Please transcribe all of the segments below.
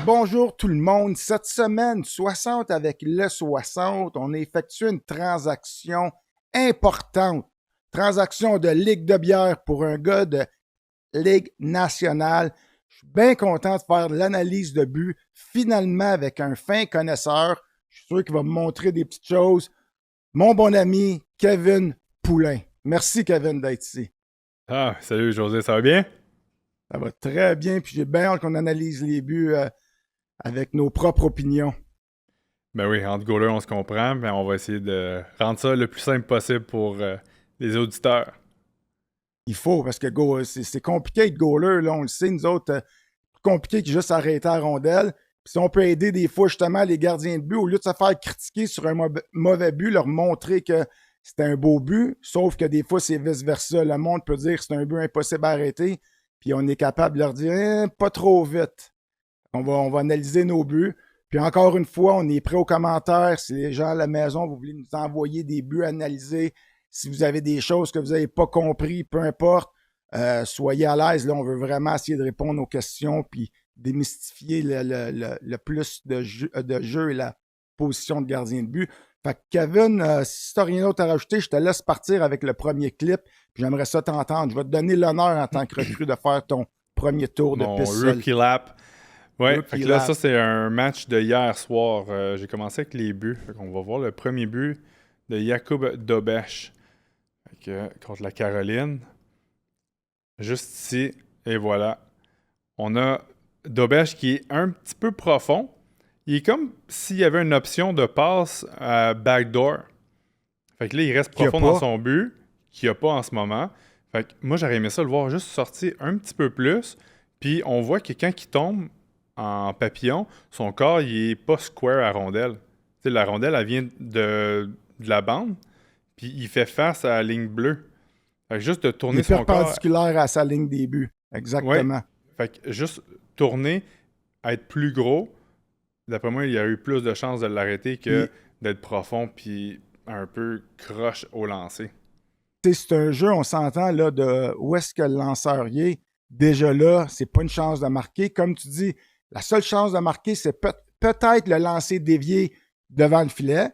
Bonjour tout le monde. Cette semaine, 60 avec le 60, on a effectué une transaction importante. Transaction de Ligue de bière pour un gars de Ligue nationale. Je suis bien content de faire l'analyse de but, finalement avec un fin connaisseur. Je suis sûr qu'il va me montrer des petites choses. Mon bon ami, Kevin Poulain. Merci, Kevin, d'être ici. Ah, salut José, ça va bien? Ça va très bien, puis j'ai bien hâte qu'on analyse les buts avec nos propres opinions. Ben oui, entre goalers, on se comprend, mais on va essayer de rendre ça le plus simple possible pour les auditeurs. Il faut, parce que c'est compliqué de goaler, là, on le sait, nous autres, plus compliqué que juste arrêter la rondelle. Puis si on peut aider des fois justement les gardiens de but, au lieu de se faire critiquer sur un mauvais but, leur montrer que c'était un beau but, sauf que des fois, c'est vice-versa. Le monde peut dire que c'est un but impossible à arrêter, puis on est capable de leur dire pas trop vite. On va analyser nos buts. Puis encore une fois, on est prêt aux commentaires. Si les gens à la maison, vous voulez nous envoyer des buts analysés, si vous avez des choses que vous n'avez pas compris, peu importe, soyez à l'aise. Là, on veut vraiment essayer de répondre aux questions puis démystifier le plus de jeu et la position de gardien de but. Fait que Kevin, si tu n'as rien d'autre à rajouter, je te laisse partir avec le premier clip. Puis j'aimerais ça t'entendre. Je vais te donner l'honneur en tant que recrue de faire ton premier tour de Mon piste rookie lap. Ouais, Rookie fait que là, lap. ça, c'est un match de hier soir. J'ai commencé avec les buts. Fait qu'on va voir le premier but de Jakub Dobeš contre la Caroline. Juste ici, et voilà. On a Dobeš qui est un petit peu profond. Il est comme s'il y avait une option de passe à backdoor. Fait que là, il reste Qu'il y a profond dans pas. son but, qu'il n'y a pas en ce moment. Fait que moi, j'aurais aimé ça le voir juste sortir un petit peu plus. Puis on voit que quand il tombe en papillon, son corps, il est pas square à rondelle. Tu sais, la rondelle, elle vient de la bande, puis il fait face à la ligne bleue. Fait que juste de Il est tourner son corps, perpendiculaire à sa ligne des buts. ouais, Exactement. fait que juste tourner, être plus gros, d'après moi, il y a eu plus de chances de l'arrêter que Puis, d'être profond puis un peu croche au lancer. tu sais, c'est un jeu, on s'entend, là, de où est-ce que le lanceur y est. Déjà là, c'est pas une chance de marquer. Comme tu dis, la seule chance de marquer, c'est peut-être le lancer dévié devant le filet.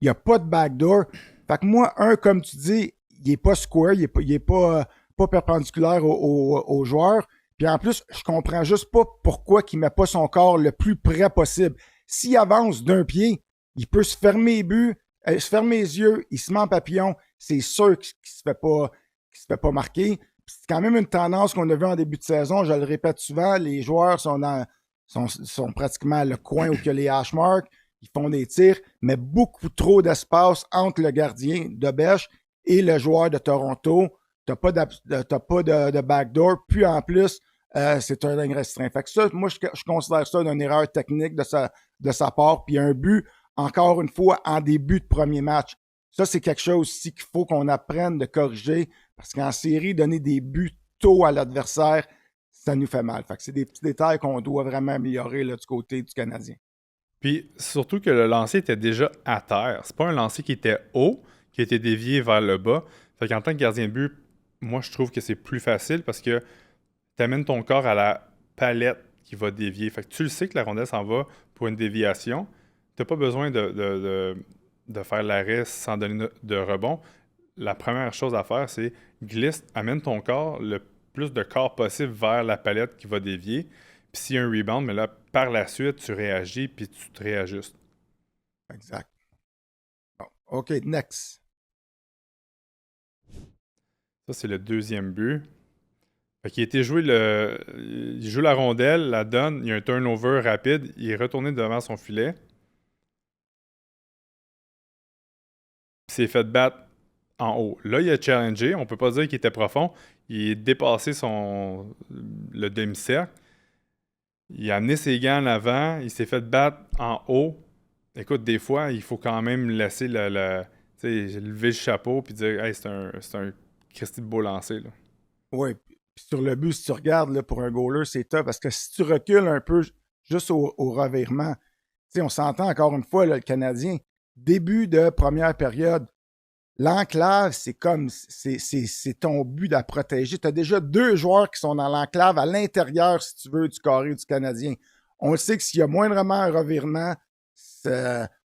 Il n'y a pas de backdoor. Fait que moi, comme tu dis, il n'est pas square, il est pas perpendiculaire au joueur. Puis en plus, je comprends juste pas pourquoi il ne met pas son corps le plus près possible. S'il avance d'un pied, il peut se fermer les buts, se fermer les yeux, il se met en papillon. C'est sûr qu'il ne se fait pas marquer. C'est quand même une tendance qu'on a vue en début de saison. Je le répète souvent, les joueurs sont pratiquement à le coin où il y a les hash marks. Ils font des tirs, mais beaucoup trop d'espace entre le gardien de Bêche et le joueur de Toronto. Tu n'as pas de backdoor. Puis en plus, c'est un ligne restreint. Fait que ça, moi, je considère ça une erreur technique de sa part. Puis un but, encore une fois, en début de premier match. Ça, c'est quelque chose aussi qu'il faut qu'on apprenne de corriger. Parce qu'en série, donner des buts tôt à l'adversaire, ça nous fait mal. Fait que c'est des petits détails qu'on doit vraiment améliorer là, du côté du Canadien. Puis surtout que le lancer était déjà à terre. C'est pas un lancer qui était haut, qui était dévié vers le bas. Fait qu'en tant que gardien de but, moi je trouve que c'est plus facile parce que tu amènes ton corps à la palette qui va dévier. Fait que tu le sais que la rondelle s'en va pour une déviation. Tu n'as pas besoin de faire l'arrêt sans donner de rebond. La première chose à faire, c'est glisse, amène ton corps le plus de corps possible vers la palette qui va dévier. Puis s'il y a un rebound, mais là, par la suite, tu réagis puis tu te réajustes. Exact. Bon, OK, next. Ça, c'est le deuxième but. Fait qu'il a été joué il joue la rondelle, la donne, il y a un turnover rapide, il est retourné devant son filet. Il s'est fait battre en haut. Là, il a challengé, on peut pas dire qu'il était profond. Il a dépassé le demi-cercle. Il a amené ses gants en avant, il s'est fait battre en haut. Écoute, des fois, il faut quand même laisser tu sais, lever le chapeau puis dire hey, c'est un Christy de beau lancer. Là. Oui, puis sur le but, si tu regardes là, pour un goaler, c'est top parce que si tu recules un peu juste au revirement, tu sais, on s'entend encore une fois, là, le Canadien, début de première période, l'enclave, c'est ton but à protéger. Tu as déjà deux joueurs qui sont dans l'enclave à l'intérieur, si tu veux, du carré du Canadien. On le sait que s'il y a moindrement un revirement,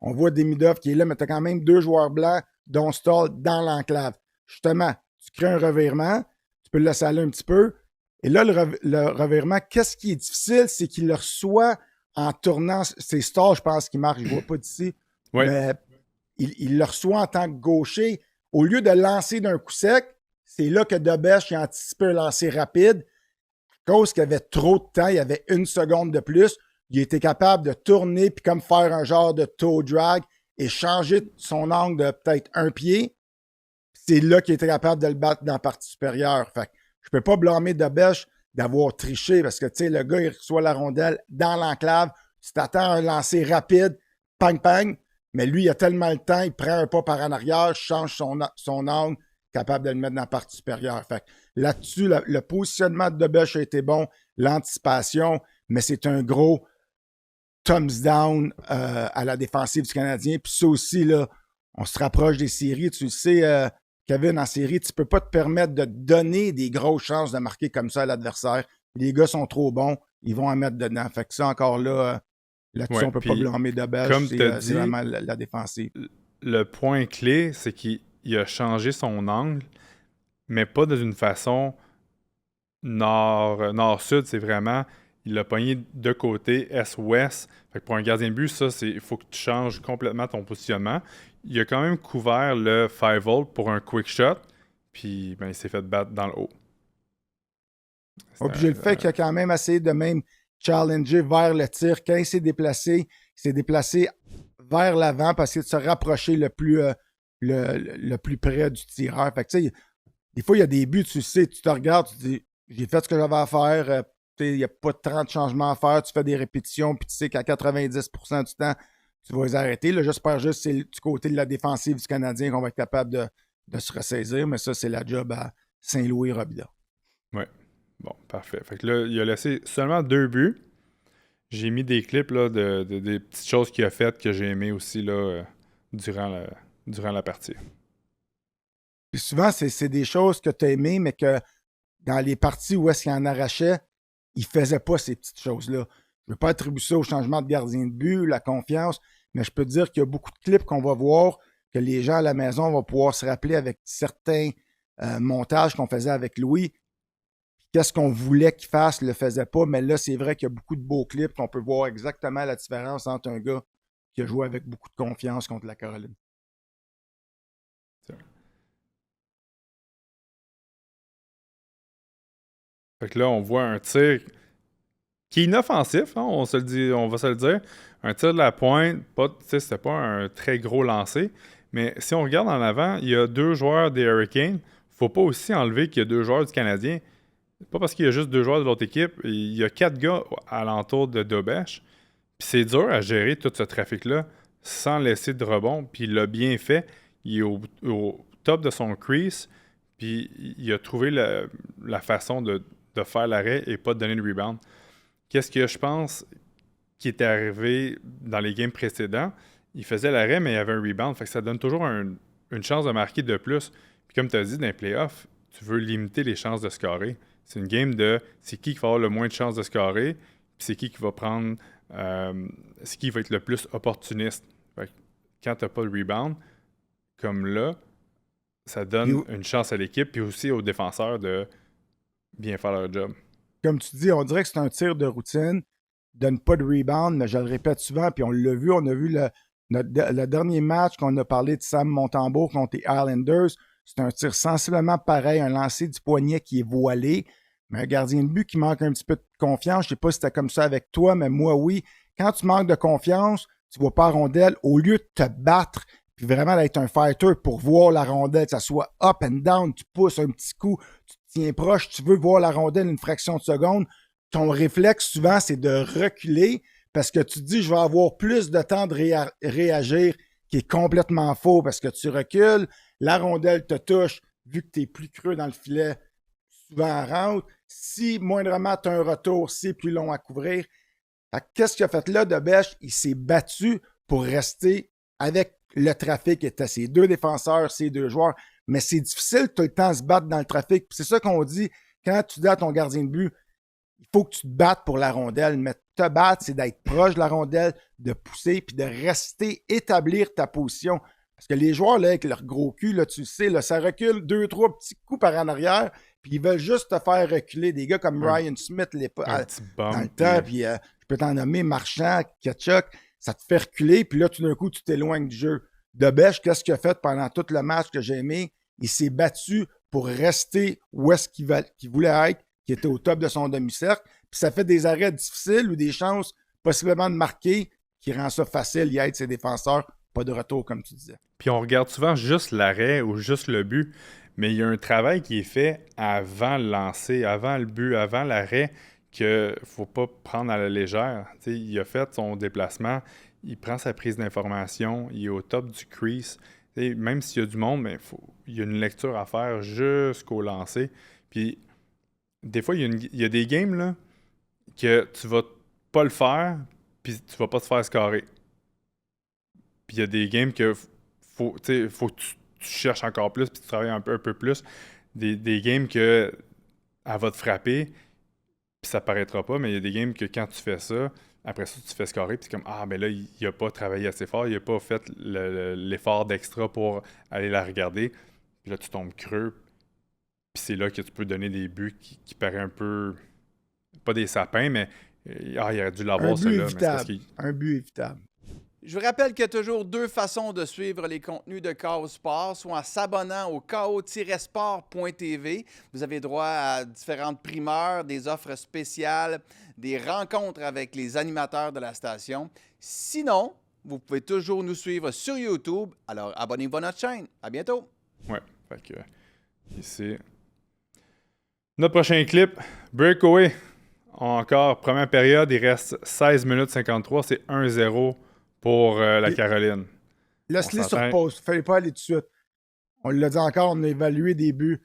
on voit Demidov qui est là, mais tu as quand même 2 joueurs blancs, dont Stahl, dans l'enclave. Justement, tu crées un revirement, tu peux le laisser aller un petit peu. Et là, le revirement, qu'est-ce qui est difficile, c'est qu'il le reçoit en tournant. C'est Stahl, je pense, qui marque, je ne vois pas d'ici. Oui. Mais il le reçoit en tant que gaucher. Au lieu de lancer d'un coup sec, c'est là que Dobèche a anticipé un lancer rapide. À cause qu'il avait trop de temps, il y avait 1 seconde de plus, il était capable de tourner puis comme faire un genre de toe drag et changer son angle de peut-être 1 pied. C'est là qu'il était capable de le battre dans la partie supérieure. Fait que je peux pas blâmer Dobèche d'avoir triché parce que, tu sais, le gars, il reçoit la rondelle dans l'enclave, tu t'attends à un lancer rapide, pang, mais lui, il a tellement le temps, il prend un pas par en arrière, change son angle, capable de le mettre dans la partie supérieure. Fait que là-dessus, le positionnement de Dobèche a été bon, l'anticipation, mais c'est un gros thumbs down à la défensive du Canadien. Puis ça aussi, là, on se rapproche des séries. Tu le sais, Kevin, en série, tu peux pas te permettre de donner des grosses chances de marquer comme ça à l'adversaire. Les gars sont trop bons, ils vont en mettre dedans. Fait que ça, encore là, là-dessus, on peut pas blâmer Dobèche. C'est vraiment la défensive. Le point clé, c'est qu'il a changé son angle, mais pas d'une façon nord-sud. C'est vraiment, il l'a pogné de côté, est-ouest. Fait que pour un gardien de but, ça, il faut que tu changes complètement ton positionnement. Il a quand même couvert le 5-volt pour un quick shot, puis il s'est fait battre dans le haut. Puis j'ai le fait qu'il a quand même essayé de même challenger vers le tir. Quand il s'est déplacé vers l'avant parce qu'il se rapprocher le plus près du tireur. Fait que tu sais, des fois, il y a des buts, tu sais, tu te regardes, tu te dis, j'ai fait ce que j'avais à faire, il n'y a pas de 30 changements à faire, tu fais des répétitions, puis tu sais qu'à 90% du temps, tu vas les arrêter. Là, j'espère juste que c'est du côté de la défensive du Canadien qu'on va être capable de se ressaisir, mais ça, c'est la job à Saint-Louis et Robida. Oui. Bon, parfait. Fait que là, il a laissé seulement 2 buts. J'ai mis des clips là, des petites choses qu'il a faites que j'ai aimées aussi là, durant la partie. Puis souvent, c'est des choses que tu as aimées, mais que dans les parties où est-ce qu'il en arrachait, il ne faisait pas ces petites choses-là. Je ne veux pas attribuer ça au changement de gardien de but, la confiance, mais je peux te dire qu'il y a beaucoup de clips qu'on va voir, que les gens à la maison vont pouvoir se rappeler avec certains montages qu'on faisait avec Louis. Qu'est-ce qu'on voulait qu'il fasse, il ne le faisait pas, mais là, c'est vrai qu'il y a beaucoup de beaux clips qu'on peut voir exactement la différence entre un gars qui a joué avec beaucoup de confiance contre la Caroline. Fait que là, on voit un tir qui est inoffensif, hein, on va se le dire. Un tir de la pointe, c'était pas un très gros lancer, mais si on regarde en avant, il y a 2 joueurs des Hurricanes. Faut pas aussi enlever qu'il y a 2 joueurs du Canadien. Pas parce qu'il y a juste 2 joueurs de l'autre équipe. Il y a 4 gars alentour de Dobèche. Puis c'est dur à gérer tout ce trafic-là sans laisser de rebond. Puis il l'a bien fait. Il est au top de son crease. Puis il a trouvé la façon de faire l'arrêt et pas de donner le rebound. Qu'est-ce que je pense qui était arrivé dans les games précédents? Il faisait l'arrêt, mais il y avait un rebound. Fait que ça donne toujours une chance de marquer de plus. Puis comme tu as dit, dans les playoffs, tu veux limiter les chances de scorer. C'est une game de c'est qui va avoir le moins de chances de scorer, puis c'est qui va prendre, c'est qui va être le plus opportuniste. Fait que quand tu n'as pas de rebound, comme là, ça donne une chance à l'équipe, puis aussi aux défenseurs de bien faire leur job. Comme tu dis, on dirait que c'est un tir de routine, donne pas de rebound, mais je le répète souvent, puis on l'a vu, on a vu le dernier match qu'on a parlé de Sam Montembeault contre les Islanders. C'est un tir sensiblement pareil, un lancer du poignet qui est voilé, mais un gardien de but qui manque un petit peu de confiance. Je ne sais pas si c'était comme ça avec toi, mais moi, oui. Quand tu manques de confiance, tu ne vas pas la rondelle, au lieu de te battre, puis vraiment d'être un fighter pour voir la rondelle, que ça soit up and down, tu pousses un petit coup, tu te tiens proche, tu veux voir la rondelle une fraction de seconde, ton réflexe souvent, c'est de reculer parce que tu te dis, je vais avoir plus de temps de réagir, qui est complètement faux parce que tu recules, la rondelle te touche, vu que tu es plus creux dans le filet, souvent en rentre. Si moindrement tu as un retour, c'est plus long à couvrir. Qu'est-ce qu'il a fait là, Dobèche? Il s'est battu pour rester avec le trafic. Il était ses 2 défenseurs, ses 2 joueurs. Mais c'est difficile tout le temps de se battre dans le trafic. Puis c'est ça qu'on dit, quand tu dis à ton gardien de but, il faut que tu te battes pour la rondelle, mais te battre, c'est d'être proche de la rondelle, de pousser, puis de rester, établir ta position. Parce que les joueurs, là, avec leur gros cul, là, tu le sais, là, ça recule 2-3 petits coups par en arrière, puis ils veulent juste te faire reculer. Des gars comme Ryan Smith Un petit bump, dans le temps, puis je peux t'en nommer Marchand, Ketchuk, ça te fait reculer, puis là, tout d'un coup, tu t'éloignes du jeu. Debèche, qu'est-ce qu'il a fait pendant tout le match que j'ai aimé? Il s'est battu pour rester où est-ce qu'il voulait être, qui était au top de son demi-cercle. Puis ça fait des arrêts difficiles ou des chances possiblement de marquer qui rend ça facile. Il aide ses défenseurs, pas de retour, comme tu disais. Puis on regarde souvent juste l'arrêt ou juste le but, mais il y a un travail qui est fait avant le lancer, avant le but, avant l'arrêt, qu'il ne faut pas prendre à la légère. T'sais, il a fait son déplacement, il prend sa prise d'information, il est au top du crease. T'sais, même s'il y a du monde, mais il y a une lecture à faire jusqu'au lancer. Puis des fois, il y a des games là, que tu vas pas le faire, puis tu vas pas te faire scorer. Puis il y a des games que faut que tu cherches encore plus, puis tu travailles un peu plus. Des games que elle va te frapper, puis ça paraîtra pas, mais il y a des games que quand tu fais ça, après ça, tu te fais scorer, puis c'est comme, ah, mais là, il a pas travaillé assez fort, il a pas fait l'effort d'extra pour aller la regarder. Puis là, tu tombes creux, puis c'est là que tu peux donner des buts qui paraissent un peu, pas des sapins, mais il aurait dû l'avoir, celui-là. Un but évitable. Je vous rappelle qu'il y a toujours deux façons de suivre les contenus de KO Sport, soit en s'abonnant au ko-sport.tv. Vous avez droit à différentes primeurs, des offres spéciales, des rencontres avec les animateurs de la station. Sinon, vous pouvez toujours nous suivre sur YouTube. Alors, abonnez-vous à notre chaîne. À bientôt. Ouais, fait que ici. Notre prochain clip, Breakaway. Encore, première période, il reste 16 minutes 53, c'est 1-0 pour la Caroline. Laisse-les sur pause. Il ne fallait pas aller tout de suite. On l'a dit encore, on a évalué des buts.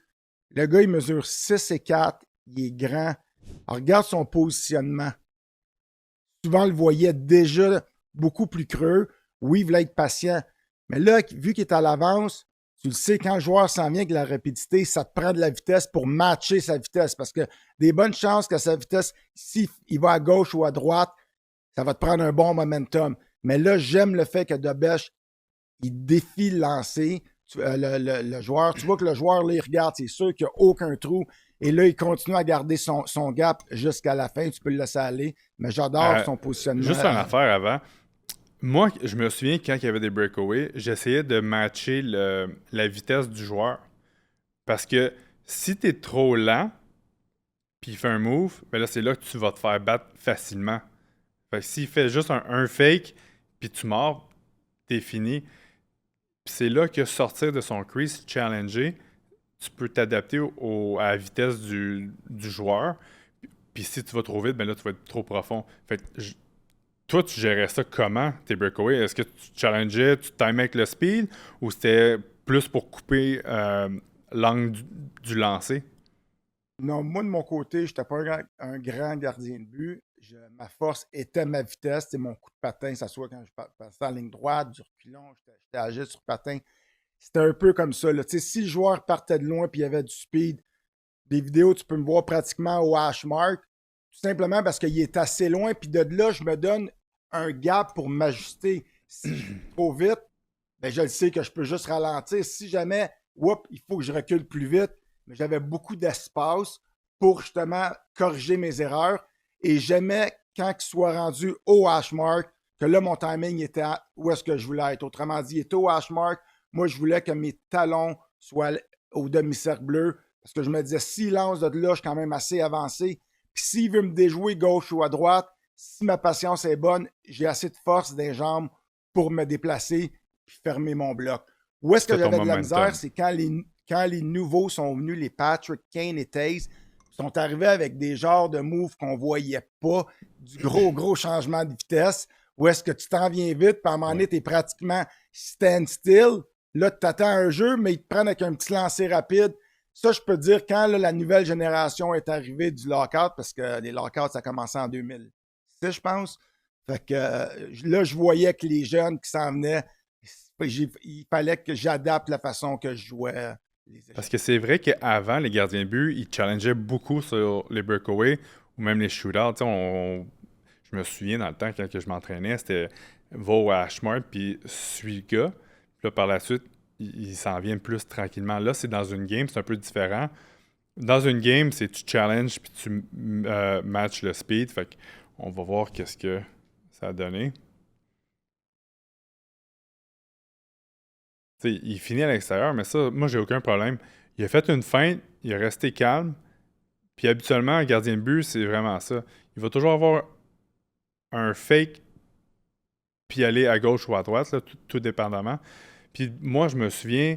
Le gars, il mesure 6 et 4. Il est grand. Alors, regarde son positionnement. Souvent, on le voyait déjà beaucoup plus creux. Oui, il voulait être patient. Mais là, vu qu'il est à l'avance, tu le sais, quand le joueur s'en vient avec la rapidité, ça te prend de la vitesse pour matcher sa vitesse. Parce que des bonnes chances que sa vitesse, s'il va à gauche ou à droite, ça va te prendre un bon momentum. Mais là, j'aime le fait que Debèche, il défie le lancer. Le joueur, tu vois que le joueur, là, il regarde, c'est sûr qu'il n'y a aucun trou. Et là, il continue à garder son gap jusqu'à la fin. Tu peux le laisser aller. Mais j'adore son positionnement. Juste une affaire avant. Moi, je me souviens quand il y avait des breakaways, j'essayais de matcher la vitesse du joueur. Parce que si tu es trop lent, puis il fait un move, ben là, c'est là que tu vas te faire battre facilement. Fait que s'il fait juste un fake, puis tu mords, t'es fini. Puis c'est là que sortir de son crease, challenger, tu peux t'adapter à la vitesse du joueur. Puis si tu vas trop vite, ben là, tu vas être trop profond. Fait que toi, tu gérais ça comment, tes breakaways? Est-ce que tu challengeais, tu timais avec le speed, ou c'était plus pour couper l'angle du lancer? Non, moi, de mon côté, je n'étais pas un grand gardien de but. Ma force était ma vitesse, c'est mon coup de patin, ça soit quand je passais en ligne droite, du reculon, j'étais agile sur patin. C'était un peu comme ça. Là. Si le joueur partait de loin et il y avait du speed, des vidéos, tu peux me voir pratiquement au hash mark, tout simplement parce qu'il est assez loin, puis de là, je me donne un gap pour m'ajuster. Si je suis trop vite, ben je le sais que je peux juste ralentir. Si jamais, il faut que je recule plus vite, mais j'avais beaucoup d'espace pour justement corriger mes erreurs. Et j'aimais, quand il soit rendu au hash mark, que là, mon timing était où est-ce que je voulais être. Autrement dit, il était au hash mark. Moi, je voulais que mes talons soient au demi-cercle bleu. Parce que je me disais, s'il lance de là, je suis quand même assez avancé. Puis s'il veut me déjouer gauche ou à droite, si ma patience est bonne, j'ai assez de force des jambes pour me déplacer et fermer mon bloc. Où est-ce que j'avais de la misère, c'est quand les nouveaux sont venus, les Patrick Kane et Taze, sont arrivés avec des genres de moves qu'on voyait pas, du gros changement de vitesse, où est-ce que tu t'en viens vite, puis à un moment donné, t'es pratiquement stand-still. Là, tu t'attends un jeu, mais ils te prennent avec un petit lancer rapide. Ça, je peux te dire, quand là, la nouvelle génération est arrivée du lockout, parce que les lockouts, ça a commencé en 2006, je pense. Fait que là, je voyais que les jeunes qui s'en venaient, il fallait que j'adapte la façon que je jouais. Parce que c'est vrai qu'avant, les gardiens de but, ils challengeaient beaucoup sur les breakaways ou même les shootouts. Je Je me souviens dans le temps quand je m'entraînais, c'était va au Ashmart puis suis le gars. Puis là, par la suite, il s'en vient plus tranquillement. Là, c'est dans une game, c'est un peu différent. Dans une game, c'est tu challenges puis tu matches le speed. Fait qu'on va voir qu'est-ce que ça a donné. T'sais, il finit à l'extérieur, mais ça, moi, j'ai aucun problème. Il a fait une feinte, il est resté calme. Puis habituellement, un gardien de but, c'est vraiment ça. Il va toujours avoir un fake puis aller à gauche ou à droite, là, tout dépendamment. Puis moi, je me souviens,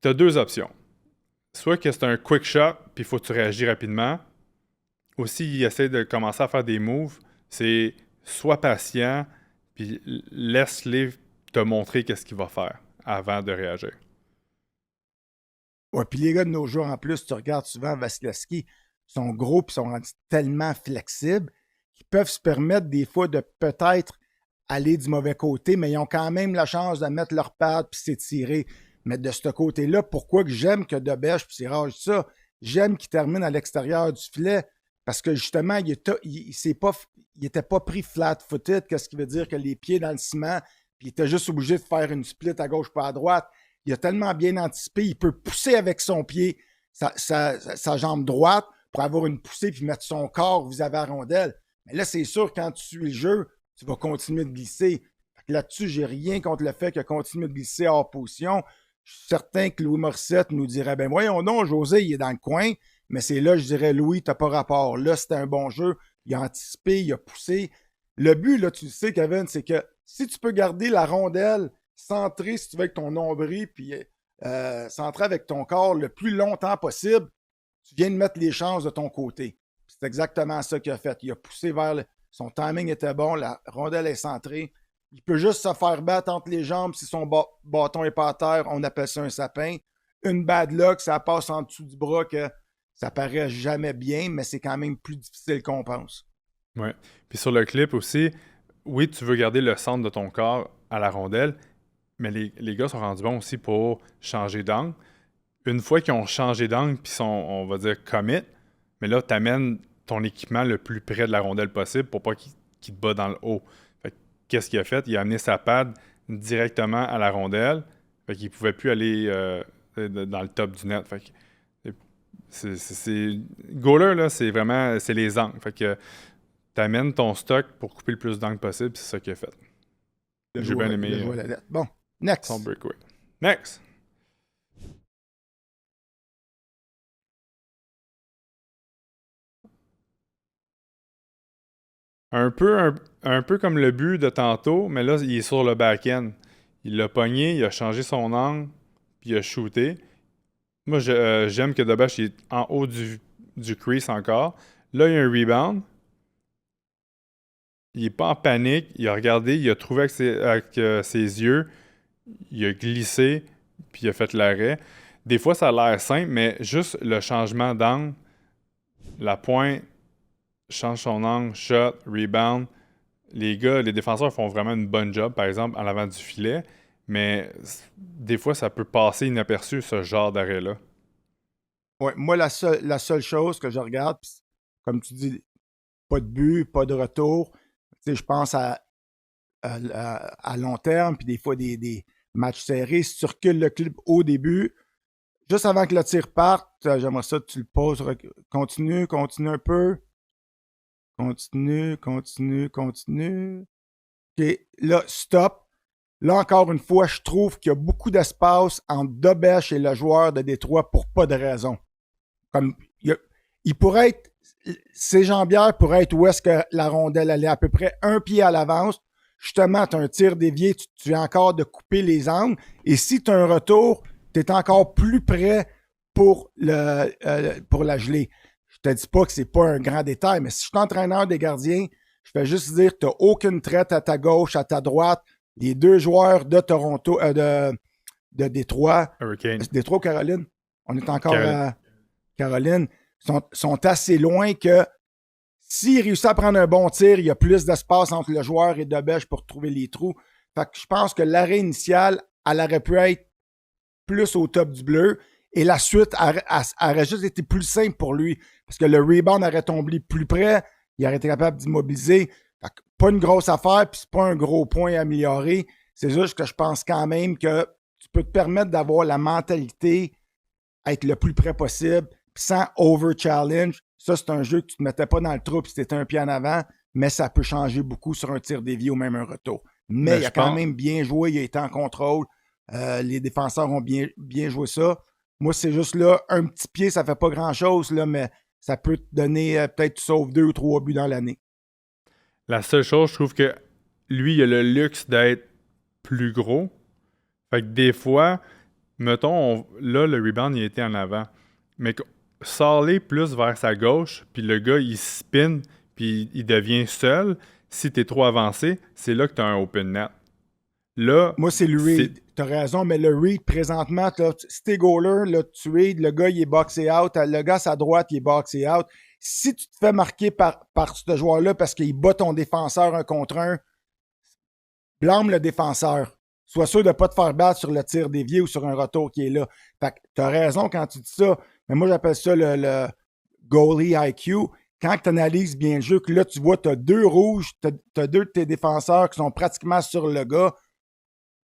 tu as deux options. Soit que c'est un quick shot, puis il faut que tu réagis rapidement. Ou s'il essaie de commencer à faire des moves, c'est sois patient, puis laisse-les te montrer qu'est-ce qu'il va faire avant de réagir. Ouais, puis les gars de nos jours, en plus, tu regardes souvent Vasilevski, sont gros puis sont rendus tellement flexibles qu'ils peuvent se permettre des fois de peut-être aller du mauvais côté, mais ils ont quand même la chance de mettre leur patte puis s'étirer. Mais de ce côté-là, pourquoi que j'aime que Debèche, puis c'est rare ça, j'aime qu'il termine à l'extérieur du filet, parce que justement, il était pas pris flat-footed, qu'est-ce qui veut dire que les pieds dans le ciment, puis il était juste obligé de faire une split à gauche pas à droite. Il a tellement bien anticipé, il peut pousser avec son pied sa jambe droite pour avoir une poussée puis mettre son corps vis-à-vis la rondelle. Mais là, c'est sûr, quand tu suis le jeu, tu vas continuer de glisser. Là-dessus, j'ai rien contre le fait qu'il a continué de glisser hors position. Je suis certain que Louis Morissette nous dirait, ben voyons non, José, il est dans le coin, mais c'est là, je dirais, Louis, t'as pas rapport. Là, c'était un bon jeu, il a anticipé, il a poussé. Le but, là, tu le sais, Kevin, c'est que si tu peux garder la rondelle centrée, si tu veux, avec ton nombril, puis centrée avec ton corps le plus longtemps possible, tu viens de mettre les chances de ton côté. C'est exactement ça qu'il a fait. Il a poussé vers son timing était bon, la rondelle est centrée. Il peut juste se faire battre entre les jambes si son bâton n'est pas à terre, on appelle ça un sapin. Une bad luck, ça passe en dessous du bras que ça paraît jamais bien, mais c'est quand même plus difficile qu'on pense. Ouais. Puis sur le clip aussi, oui, tu veux garder le centre de ton corps à la rondelle, mais les gars sont rendus bons aussi pour changer d'angle. Une fois qu'ils ont changé d'angle puis sont, on va dire, commit, mais là, tu amènes ton équipement le plus près de la rondelle possible pour pas qu'il te bat dans le haut. Fait que, qu'est-ce qu'il a fait? Il a amené sa pad directement à la rondelle. Fait qu'il pouvait plus aller dans le top du net. Fait que goaler, là, c'est vraiment c'est les angles. Fait que tu amènes ton stock pour couper le plus d'angles possible, c'est ça qu'il a fait. J'ai bien aimé bon, next. son breakaway. Next! Un peu comme le but de tantôt, mais là, il est sur le back-end. Il l'a pogné, il a changé son angle, puis il a shooté. Moi, j'aime que Debèche est en haut du crease encore. Là, il y a un rebound. Il n'est pas en panique. Il a regardé, il a trouvé avec ses yeux. Il a glissé, puis il a fait l'arrêt. Des fois, ça a l'air simple, mais juste le changement d'angle, la pointe, change son angle, shot, rebound. Les gars, les défenseurs font vraiment une bonne job, par exemple, en avant du filet, mais des fois, ça peut passer inaperçu, ce genre d'arrêt-là. Ouais, moi, la seule chose que je regarde, comme tu dis, pas de but, pas de retour. Tu sais, je pense à long terme, puis des fois des matchs serrés. Si tu recules le clip au début, juste avant que le tir parte, j'aimerais ça que tu le poses. Continue un peu. Continue. OK, là, stop. Là, encore une fois, je trouve qu'il y a beaucoup d'espace entre Debèche et le joueur de Détroit pour pas de raison. Comme, il pourrait être... Ses jambières pourraient être où est-ce que la rondelle allait, à peu près un pied à l'avance. Justement, tu as un tir dévié, tu as encore de couper les angles. Et si tu as un retour, tu es encore plus près pour la geler. Je te dis pas que c'est pas un grand détail, mais si je suis entraîneur des gardiens, je vais juste dire que tu n'as aucune traite à ta gauche, à ta droite. Les deux joueurs de Toronto, de Détroit. Hurricane. Détroit ou Caroline? On est encore à Caroline. Sont assez loin que s'il réussit à prendre un bon tir, il y a plus d'espace entre le joueur et Debèche pour trouver les trous. Fait que je pense que l'arrêt initial, elle aurait pu être plus au top du bleu. Et la suite aurait juste été plus simple pour lui. Parce que le rebound aurait tombé plus près. il aurait été capable d'immobiliser. Fait que pas une grosse affaire, puis c'est pas un gros point à améliorer. C'est juste que je pense quand même que tu peux te permettre d'avoir la mentalité à être le plus près possible, puis sans over-challenge. Ça, c'est un jeu que tu te mettais pas dans le trou, puis c'était un pied en avant, mais ça peut changer beaucoup sur un tir dévié ou même un retour. Mais il a quand même bien joué, il a été en contrôle. Les défenseurs ont bien joué ça. Moi, c'est juste là, un petit pied, ça fait pas grand-chose, là, mais ça peut te donner, peut-être tu sauves 2 ou 3 buts dans l'année. La seule chose, je trouve que lui, il a le luxe d'être plus gros. Fait que des fois, mettons, là, le rebound, il était en avant. Mais sors-les plus vers sa gauche, puis le gars, il spin, puis il devient seul. Si t'es trop avancé, c'est là que t'as un open net. Là, moi, c'est le read. T'as raison, mais le read, présentement, là, si t'es goaler, là, tu read, le gars, il est boxé out. Le gars à sa droite, il est boxé out. Si tu te fais marquer par ce joueur-là parce qu'il bat ton défenseur un contre un, blâme le défenseur. Sois sûr de ne pas te faire battre sur le tir dévié ou sur un retour qui est là. Fait que t'as raison quand tu dis ça, mais moi, j'appelle ça le goalie IQ. Quand tu analyses bien le jeu, que là, tu vois, tu as 2 rouges, tu as 2 de tes défenseurs qui sont pratiquement sur le gars,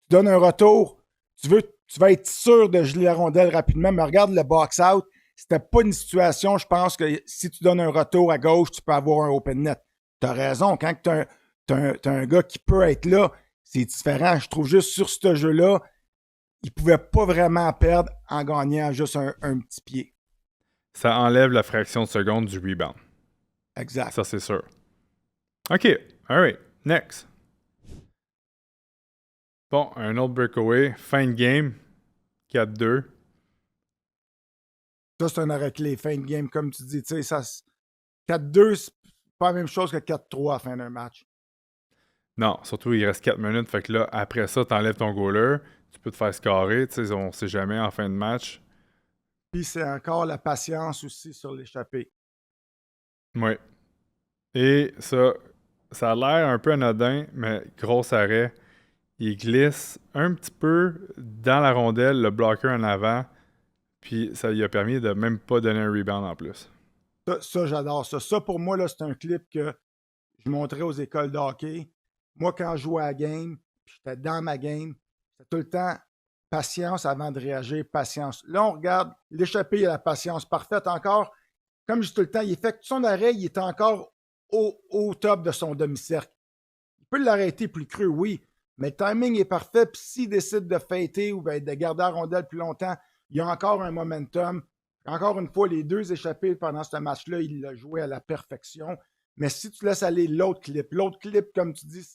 tu donnes un retour, tu vas être sûr de geler la rondelle rapidement, mais regarde le box-out, c'était pas une situation, je pense que si tu donnes un retour à gauche, tu peux avoir un open net. Tu as raison, quand tu as un gars qui peut être là, c'est différent. Je trouve juste sur ce jeu-là, il pouvait pas vraiment perdre en gagnant juste un petit pied. Ça enlève la fraction de seconde du rebound. Exact. Ça, c'est sûr. OK. All right. Next. Bon, un autre breakaway. Fin de game. 4-2. Ça, c'est un arrêt-clé. Fin de game, comme tu dis. Tu sais, 4-2, c'est pas la même chose que 4-3 à la fin d'un match. Non, surtout, il reste 4 minutes. Fait que là, après ça, t'enlèves ton goaler. Tu peux te faire scorer. Tu sais, on sait jamais en fin de match. Puis c'est encore la patience aussi sur l'échappée. Oui. Et ça a l'air un peu anodin, mais gros arrêt. Il glisse un petit peu dans la rondelle, le bloqueur en avant, puis ça lui a permis de même pas donner un rebound en plus. Ça j'adore ça. Ça, pour moi, là, c'est un clip que je montrais aux écoles de hockey. Moi, quand je jouais à la game, j'étais dans ma game, c'était tout le temps patience avant de réagir, patience. Là, on regarde l'échappée, il a la patience parfaite encore. Comme je dis tout le temps, il effectue son arrêt, il est encore au top de son demi-cercle. Il peut l'arrêter plus creux, oui, mais le timing est parfait. Puis s'il décide de fêter ou de garder la rondelle plus longtemps, il y a encore un momentum. Encore une fois, les 2 échappés pendant ce match-là, il l'a joué à la perfection. Mais si tu laisses aller l'autre clip, comme tu dis,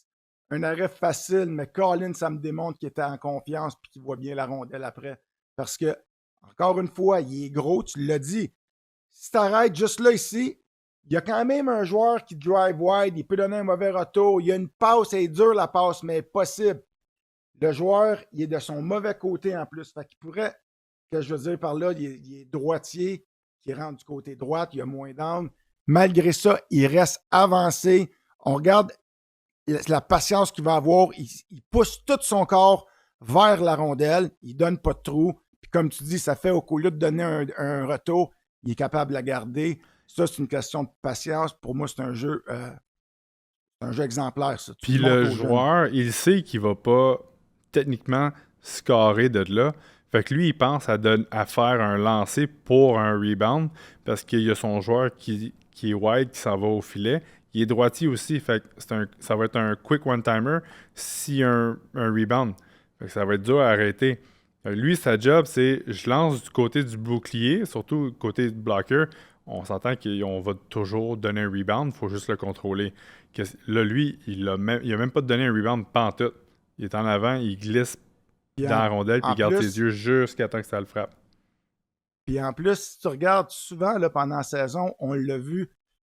un arrêt facile, mais Colin, ça me démontre qu'il était en confiance et qu'il voit bien la rondelle après. Parce que, encore une fois, il est gros, tu l'as dit. Si tu arrêtes juste là, ici, il y a quand même un joueur qui drive wide, il peut donner un mauvais retour. Il y a une passe, elle est dure la passe, mais possible. Le joueur, il est de son mauvais côté en plus. Fait qu'il pourrait, que je veux dire par là, il est droitier, qui rentre du côté droit, il y a moins d'angle. Malgré ça, il reste avancé. On regarde la patience qu'il va avoir. Il pousse tout son corps vers la rondelle. Il ne donne pas de trou. Puis comme tu dis, ça fait au lieu de donner un retour, il est capable de la garder. Ça, c'est une question de patience. Pour moi, c'est un jeu exemplaire. Ça. Puis le joueur, il sait qu'il va pas techniquement scorer de là. Fait que lui, il pense à faire un lancer pour un rebound parce qu'il y a son joueur qui est wide, qui s'en va au filet. Il est droitier aussi, fait que ça va être un quick one-timer s'il y a un rebound. Fait que ça va être dur à arrêter. Lui, sa job, c'est je lance du côté du bouclier, surtout du côté du bloqueur. On s'entend qu'on va toujours donner un rebound, il faut juste le contrôler. Là, lui, il a même pas donné un rebound pantoute. Il est en avant, il glisse dans la rondelle, puis il garde ses yeux jusqu'à temps que ça le frappe. Puis en plus, si tu regardes souvent là, pendant la saison, on l'a vu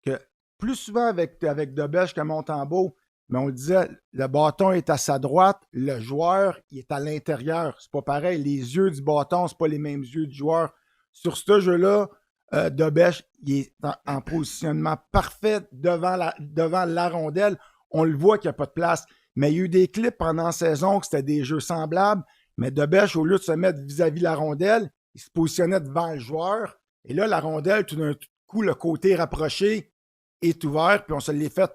que plus souvent avec Debèche que Montembeault, mais on le disait, le bâton est à sa droite, le joueur, il est à l'intérieur. C'est pas pareil. Les yeux du bâton, c'est pas les mêmes yeux du joueur. Sur ce jeu-là, Debèche, il est en positionnement parfait devant la rondelle. On le voit qu'il n'y a pas de place. Mais il y a eu des clips pendant la saison que c'était des jeux semblables. Mais Debèche, au lieu de se mettre vis-à-vis la rondelle, il se positionnait devant le joueur. Et là, la rondelle, tout d'un coup, le côté rapproché, est ouvert, puis on se l'est fait.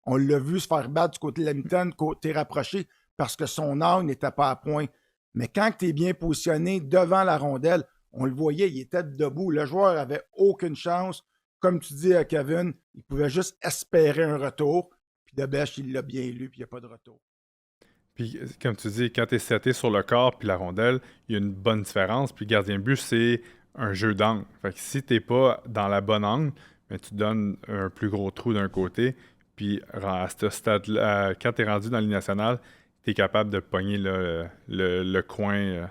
On l'a vu se faire battre du côté de la mitaine, côté rapproché, parce que son angle n'était pas à point. Mais quand tu es bien positionné devant la rondelle, on le voyait, il était debout. Le joueur avait aucune chance. Comme tu dis à Kevin, il pouvait juste espérer un retour. Puis Debèche, il l'a bien lu, puis il n'y a pas de retour. Puis, comme tu dis, quand tu es seté sur le corps puis la rondelle, il y a une bonne différence. Puis, le gardien de but, c'est un jeu d'angle. Fait que si tu n'es pas dans la bonne angle, mais tu donnes un plus gros trou d'un côté. Puis, à ce stade-là, quand tu es rendu dans la Ligue nationale, tu es capable de pogner le coin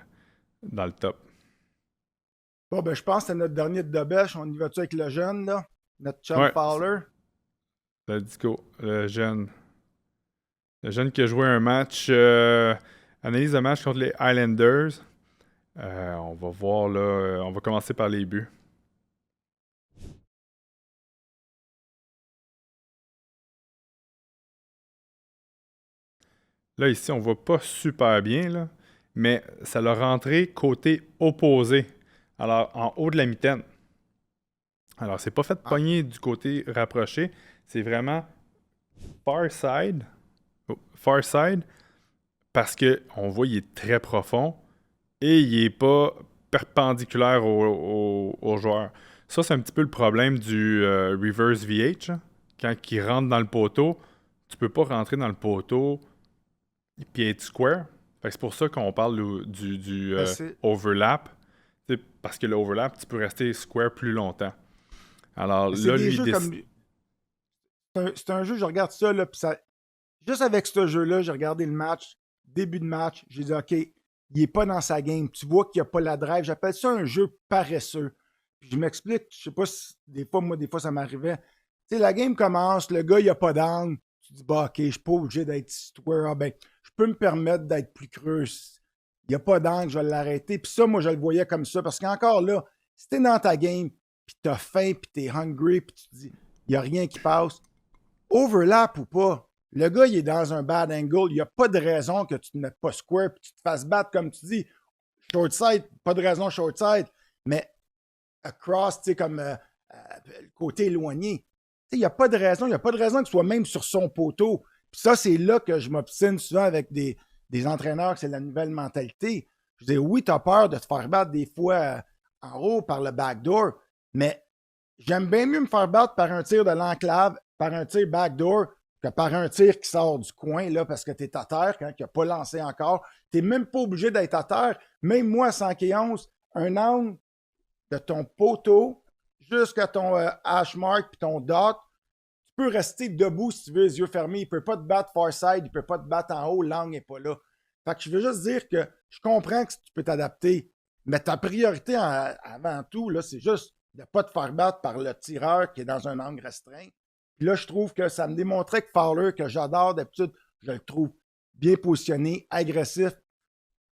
dans le top. Bon, ben, je pense que c'est notre dernier de Debèche. On y va-tu avec le jeune, là? Notre chum Fowler? Let's go. Le jeune qui a joué un match, analyse de match contre les Highlanders. On va voir là, on va commencer par les buts. Là, ici, on voit pas super bien, là, mais ça l'a rentré côté opposé. Alors, en haut de la mitaine. Alors, c'est pas fait de pogner du côté rapproché. C'est vraiment far side. Far side. Parce qu'on voit qu'il est très profond et il n'est pas perpendiculaire au joueur. Ça, c'est un petit peu le problème du reverse VH. Hein. Quand il rentre dans le poteau, tu peux pas rentrer dans le poteau et être square. Fait que c'est pour ça qu'on parle du overlap. Parce que l'overlap, tu peux rester square plus longtemps. Alors là, lui... C'est un jeu, je regarde ça, là, puis ça... Juste avec ce jeu-là, j'ai regardé le match, début de match, j'ai dit, OK, il n'est pas dans sa game. Tu vois qu'il n'y a pas la drive. J'appelle ça un jeu paresseux. Puis je m'explique, je sais pas si des fois, ça m'arrivait. Tu sais, la game commence, le gars, il n'y a pas d'angle. Tu dis, bah, OK, je ne suis pas obligé d'être square. Ah, ben, je peux me permettre d'être plus creux. Il n'y a pas d'angle, je vais l'arrêter. Puis ça, moi, je le voyais comme ça. Parce qu'encore là, si t'es dans ta game, puis t'as faim, puis t'es hungry, puis tu te dis, il n'y a rien qui passe. Overlap ou pas, le gars, il est dans un bad angle. Il n'y a pas de raison que tu ne te mettes pas square puis tu te fasses battre, comme tu dis. Short side, pas de raison short side, mais across, tu sais, comme le côté éloigné. Il n'y a pas de raison. Il n'y a pas de raison qu'il soit même sur son poteau. Puis ça, c'est là que je m'obstine souvent avec des entraîneurs, que c'est la nouvelle mentalité. Je dis, oui, tu as peur de te faire battre des fois en haut par le backdoor, mais j'aime bien mieux me faire battre par un tir de l'enclave, par un tir backdoor, que par un tir qui sort du coin, là, parce que tu es à terre, quand il n'a pas lancé encore. Tu n'es même pas obligé d'être à terre. Même moi, 111, un angle de ton poteau jusqu'à ton hash mark puis ton dot, tu peux rester debout si tu veux, les yeux fermés. Il ne peut pas te battre far side, il ne peut pas te battre en haut, l'angle n'est pas là. Fait que je veux juste dire que je comprends que tu peux t'adapter, mais ta priorité avant tout, là, c'est juste de ne pas te faire battre par le tireur qui est dans un angle restreint. Puis là, je trouve que ça me démontrait que Fowler, que j'adore d'habitude, je le trouve bien positionné, agressif.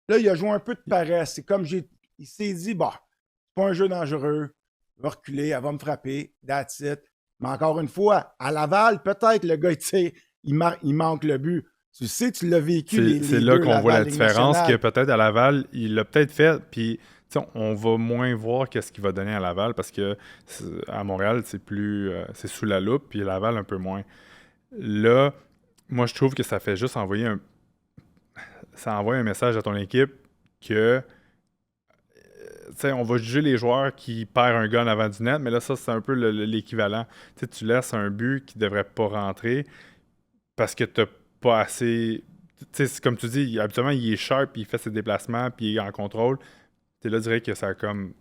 Là, il a joué un peu de paresse. C'est comme il s'est dit, bah, c'est pas un jeu dangereux. Il va reculer, elle va me frapper, that's it. Mais encore une fois, à Laval, peut-être le gars, il manque le but. Tu sais, tu l'as vécu. C'est là qu'on voit la différence, que peut-être à Laval, il l'a peut-être fait, puis on va moins voir qu'est-ce qu'il va donner à Laval, parce que à Montréal, c'est plus c'est sous la loupe, puis Laval un peu moins. Là, moi, je trouve que ça fait juste envoyer ça envoie un message à ton équipe que on va juger les joueurs qui perdent un gun avant du net, mais là, ça, c'est un peu l'équivalent. Tu laisses un but qui devrait pas rentrer parce que tu n'as pas assez... comme tu dis, habituellement, il est sharp, il fait ses déplacements, puis il est en contrôle. Là, je dirais que ça a comme...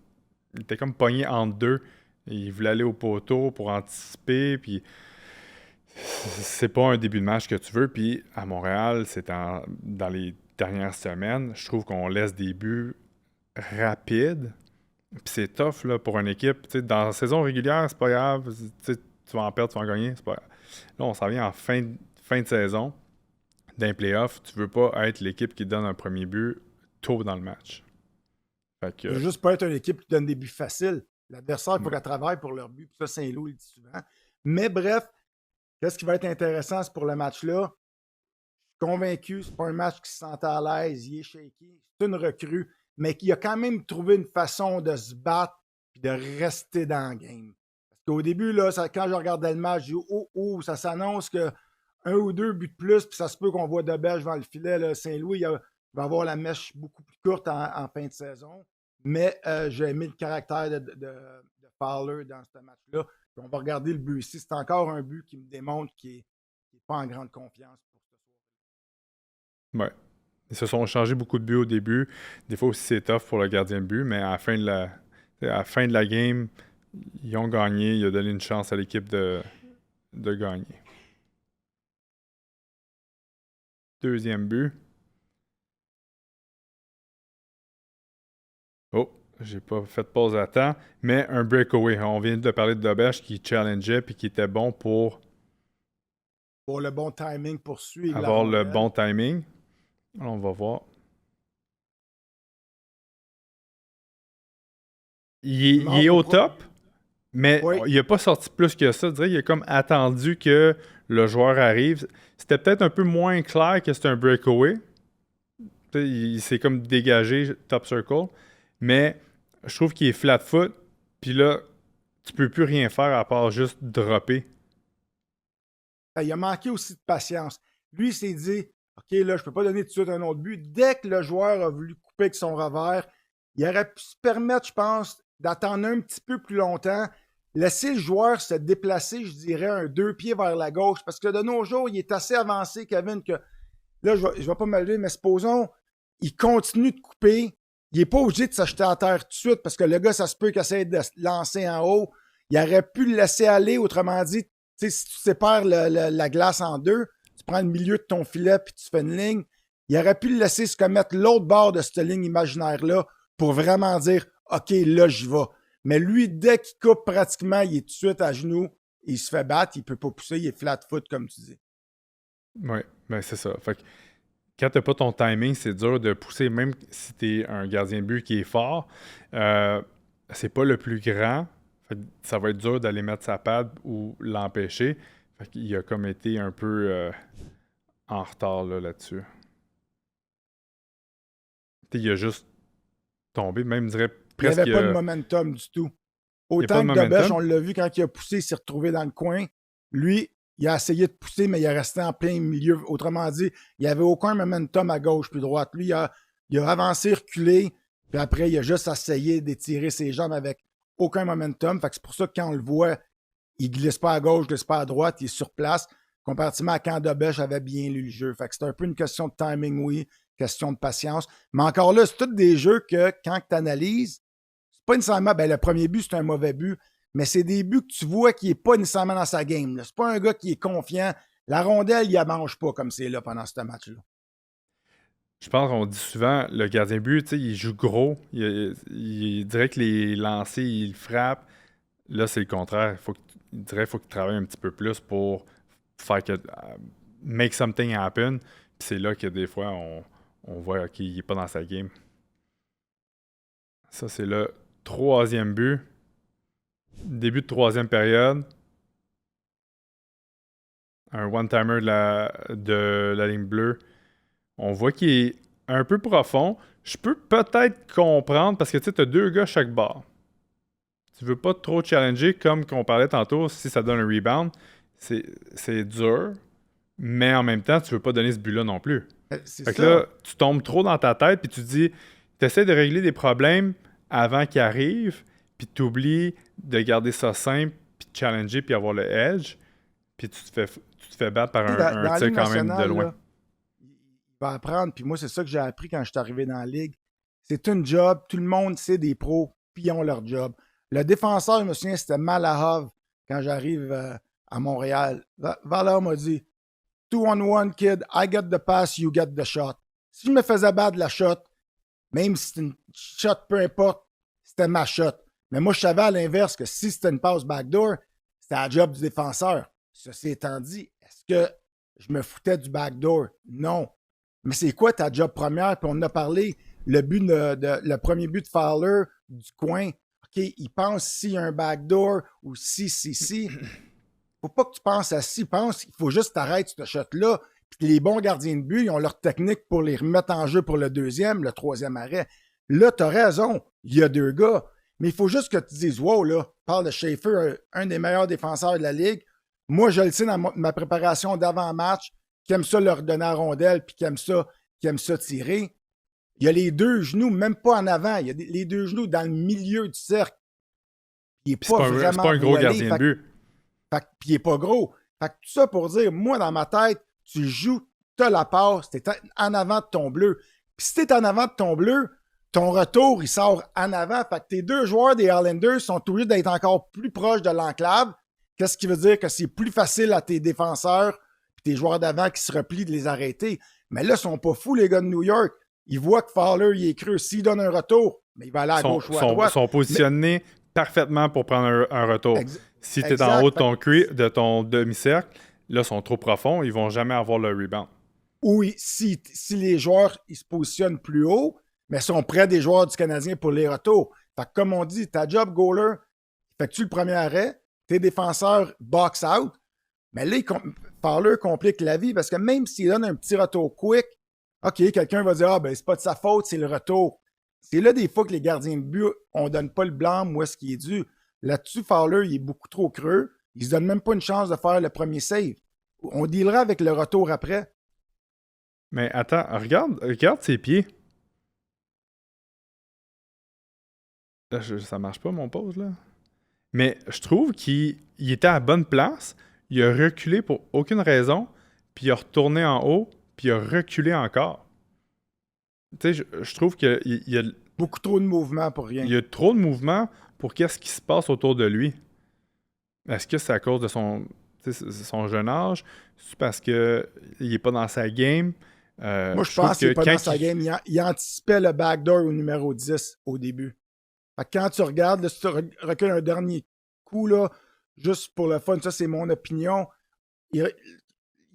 Il était comme pogné entre deux. Il voulait aller au poteau pour anticiper, puis c'est pas un début de match que tu veux. Puis à Montréal, dans les dernières semaines, je trouve qu'on laisse des buts rapides. Puis c'est tough là, pour une équipe. Dans la saison régulière, c'est pas grave. Tu vas en perdre, tu vas en gagner. C'est pas grave. Là, on s'en vient en fin de saison. D'un playoff, tu veux pas être l'équipe qui donne un premier but tôt dans le match. Tu veux juste pas être une équipe qui donne des buts faciles. L'adversaire, il faut qu'elle travaille pour leur but. Puis ça, Saint-Loup, il le dit souvent. Mais bref, qu'est-ce qui va être intéressant pour le match-là? Je suis convaincu, c'est pas un match qui se sentait à l'aise, il est shaky. C'est une recrue, mais qui a quand même trouvé une façon de se battre et de rester dans le game. Au début, là, quand je regardais le match, je dis ça s'annonce que 1 ou 2 buts de plus, puis ça se peut qu'on voit Debèche devant le filet. Là, Saint-Louis va avoir la mèche beaucoup plus courte en fin de saison. Mais j'ai aimé le caractère de Fowler dans ce match-là. Puis on va regarder le but ici. C'est encore un but qui me démontre qu'il n'est pas en grande confiance pour ce soir. Ouais. Ils se sont changés beaucoup de buts au début. Des fois aussi, c'est tough pour le gardien de but, mais à la fin de la game, ils ont gagné. Il a donné une chance à l'équipe de gagner. Deuxième but. Oh, j'ai pas fait de pause à temps, mais un breakaway. On vient de parler de Debèche qui challengeait puis qui était bon pour le bon timing pour suivre. Avoir le bon timing. On va voir. Il est au top, mais il n'a pas sorti plus que ça. Je dirais qu'il a comme attendu que le joueur arrive. C'était peut-être un peu moins clair que c'était un breakaway. Il s'est comme dégagé top circle. Mais je trouve qu'il est flat-foot. Puis là, tu peux plus rien faire à part juste dropper. Il a manqué aussi de patience. Lui, il s'est dit, OK, là, je peux pas donner tout de suite un autre but. Dès que le joueur a voulu couper avec son revers, il aurait pu se permettre, je pense, d'attendre un petit peu plus longtemps, laisser le joueur se déplacer, je dirais, 2 pieds vers la gauche. Parce que de nos jours, il est assez avancé, Kevin, que là, je vais pas me lever, mais supposons, il continue de couper. Il n'est pas obligé de s'acheter à terre tout de suite parce que le gars, ça se peut qu'il essaie de se lancer en haut. Il aurait pu le laisser aller, autrement dit, si tu sépares la glace en deux, tu prends le milieu de ton filet puis tu fais une ligne, il aurait pu le laisser se commettre l'autre bord de cette ligne imaginaire-là pour vraiment dire « OK, là, j'y vais ». Mais lui, dès qu'il coupe pratiquement, il est tout de suite à genoux, il se fait battre, il peut pas pousser, il est flat-foot, comme tu dis. Oui, ben c'est ça. Fait que quand t'as pas ton timing, c'est dur de pousser, même si t'es un gardien de but qui est fort. C'est pas le plus grand. Fait que ça va être dur d'aller mettre sa patte ou l'empêcher. Fait qu'il a comme été un peu en retard là-dessus. Il a juste tombé, même je dirais presque... Il n'y avait pas de momentum du tout. Autant que Debèche, on l'a vu quand il a poussé, il s'est retrouvé dans le coin. Lui, il a essayé de pousser, mais il est resté en plein milieu. Autrement dit, il n'y avait aucun momentum à gauche puis droite. Lui, il a avancé, reculé, puis après, il a juste essayé d'étirer ses jambes avec aucun momentum. Fait que c'est pour ça que quand on le voit, il glisse pas à gauche, glisse pas à droite, il est sur place, comparativement à quand Debèche avait bien lu le jeu. Fait que c'est un peu une question de timing, oui, question de patience. Mais encore là, c'est tous des jeux que, quand tu analyses, c'est pas nécessairement, le premier but, c'est un mauvais but, mais c'est des buts que tu vois qu'il n'est pas nécessairement dans sa game. Là. C'est pas un gars qui est confiant. La rondelle, il la mange pas comme c'est là pendant ce match-là. Je pense qu'on dit souvent, le gardien de but, il joue gros. Il dirait que les lancers, il frappe. Là, c'est le contraire. Il dirait qu'il faut qu'il travaille un petit peu plus pour faire que make something happen. Puis c'est là que des fois, on voit qu'il n'est pas dans sa game. Ça, c'est le 3e but. Début de 3e période. Un one-timer de la ligne bleue. On voit qu'il est un peu profond. Je peux peut-être comprendre parce que tu as 2 gars chaque bord. Tu veux pas trop challenger comme qu'on parlait tantôt. Si ça donne un rebound, c'est dur. Mais en même temps, tu veux pas donner ce but-là non plus. Fait que là, tu tombes trop dans ta tête puis tu te dis, tu essaies de régler des problèmes avant qu'ils arrivent puis tu oublies de garder ça simple puis de challenger puis avoir le edge puis tu te fais battre par un tir quand même de loin. Là, il va apprendre, puis moi, c'est ça que j'ai appris quand je suis arrivé dans la ligue. C'est une job, tout le monde sait des pros, puis ils ont leur job. Le défenseur, je me souviens, c'était Malahov quand j'arrive à Montréal. Valor m'a dit 2-on-1, kid, I get the pass, you get the shot. Si je me faisais battre la shot, même si c'était une shot, peu importe, c'était ma shot. Mais moi, je savais à l'inverse que si c'était une passe backdoor, c'était la job du défenseur. Ceci étant dit, est-ce que je me foutais du backdoor? Non. Mais c'est quoi ta job première? Puis on en a parlé, le premier but de Fowler du coin. OK, il pense s'il y a un backdoor ou si. Faut pas que tu penses à si. Pense qu'il faut juste t'arrêter ce shot-là. Puis les bons gardiens de but, ils ont leur technique pour les remettre en jeu pour le 2e, le 3e arrêt. Là, tu as raison. Il y a 2 gars. Mais il faut juste que tu dises, wow, là, parle de Schaefer, un des meilleurs défenseurs de la Ligue. Moi, je le sais dans ma préparation d'avant-match, qui aime ça leur donner à rondelle, puis qui aime ça tirer. Il y a les deux genoux, même pas en avant. Il y a les deux genoux dans le milieu du cercle. Il n'est pas vraiment c'est pas un gros voilé, gardien de but. Puis il n'est pas gros. Fait que tout ça pour dire, moi, dans ma tête, tu joues, tu as la passe, tu es en avant de ton bleu. Puis si tu es en avant de ton bleu, ton retour, il sort en avant. Fait que tes deux joueurs des Highlanders sont obligés d'être encore plus proches de l'enclave. Qu'est-ce qui veut dire que c'est plus facile à tes défenseurs et tes joueurs d'avant qui se replient de les arrêter. Mais là, ils sont pas fous, les gars de New York. Ils voient que Fowler, il est creux. S'il donne un retour, mais il va aller à gauche ou à droite. Ils sont positionnés parfaitement pour prendre un retour. Si tu es en haut de ton demi-cercle, là, ils sont trop profonds. Ils vont jamais avoir le rebound. Oui, si les joueurs ils se positionnent plus haut, mais sont près des joueurs du Canadien pour les retours. Fait que comme on dit, ta job goaler, fais-tu le premier arrêt, tes défenseurs box out, mais là, Fowler complique la vie parce que même s'il donne un petit retour quick, OK, quelqu'un va dire « Ah, ben c'est pas de sa faute, c'est le retour. » C'est là des fois que les gardiens de but, on donne pas le blâme où est-ce qu'il est dû. Là-dessus, Fowler, il est beaucoup trop creux. Il se donne même pas une chance de faire le premier save. On dealera avec le retour après. Mais attends, regarde ses pieds. Là, ça marche pas, mon pause, là. Mais je trouve qu'il était à la bonne place. Il a reculé pour aucune raison. Puis il a retourné en haut. Puis il a reculé encore. Tu sais, je trouve qu'il y a... Beaucoup trop de mouvements pour rien. Il y a trop de mouvements pour qu'est-ce qui se passe autour de lui. Est-ce que c'est à cause de son jeune âge? C'est parce qu'il n'est pas dans sa game? Moi, je pense qu'il n'est pas dans sa game. Il anticipait le backdoor au numéro 10 au début. Fait que quand tu regardes, là, si tu recules un dernier coup, là, juste pour le fun, ça c'est mon opinion, il